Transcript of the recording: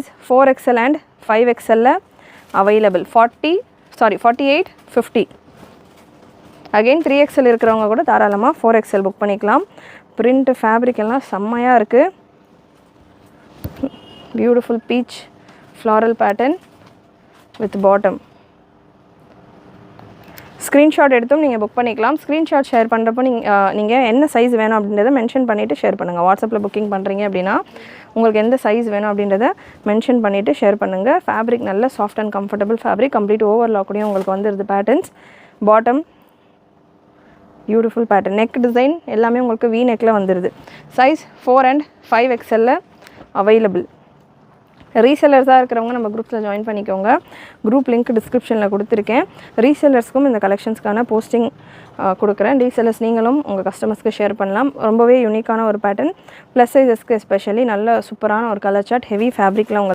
size 4XL and 5XL available 48 50. Again 3XL இருக்கிறவங்க கூட தாராளமாக 4XL புக் பண்ணிக்கலாம். பிரிண்ட் ஃபேப்ரிக் எல்லாம் செம்மையாக இருக்குது. Beautiful beach floral pattern with bottom. Screenshot எடுத்தும் நீங்கள் புக் பண்ணிக்கலாம். ஸ்க்ரீன்ஷாட் ஷேர் பண்ணுறப்போ நீங்கள் என்ன சைஸ் வேணும் அப்படின்றத மென்ஷன் பண்ணிவிட்டு ஷேர் பண்ணுங்கள். வாட்ஸ்அப்பில் புக்கிங் பண்ணுறீங்க அப்படின்னா உங்களுக்கு எந்த சைஸ் வேணும் அப்படின்றத மென்ஷன் பண்ணிவிட்டு ஷேர் பண்ணுங்கள். ஃபேப்ரிக் நல்ல soft and comfortable fabric. Complete ஓவர்லாக்கூடையும் உங்களுக்கு வந்துடுது patterns. Bottom beautiful pattern. Neck design எல்லாமே உங்களுக்கு வி நெக்கில் வந்துடுது. Size 4 and 5XL available. ரீசெல்லர்ஸாக இருக்கிறவங்க நம்ம குரூப்ஸில் ஜாயின் பண்ணிக்கோங்க. குரூப் லிங்க் டிஸ்கிரிப்ஷனில் கொடுத்துருக்கேன். ரீசெல்லர்ஸ்க்கும் இந்த கலெக்ஷன்ஸ்க்கான போஸ்டிங் கொடுக்குறேன். ரீசெல்லர்ஸ் நீங்களும் உங்கள் கஸ்டமர்ஸ்க்கு ஷேர் பண்ணலாம். ரொம்பவே யூனிக்கான ஒரு பேட்டர்ன். ப்ளஸ் சைஸஸ்க்கு எஸ்பெஷலி நல்ல சூப்பரான ஒரு கலர் சார்ட். ஹெவி ஃபேப்ரிக்கில் உங்களுக்கு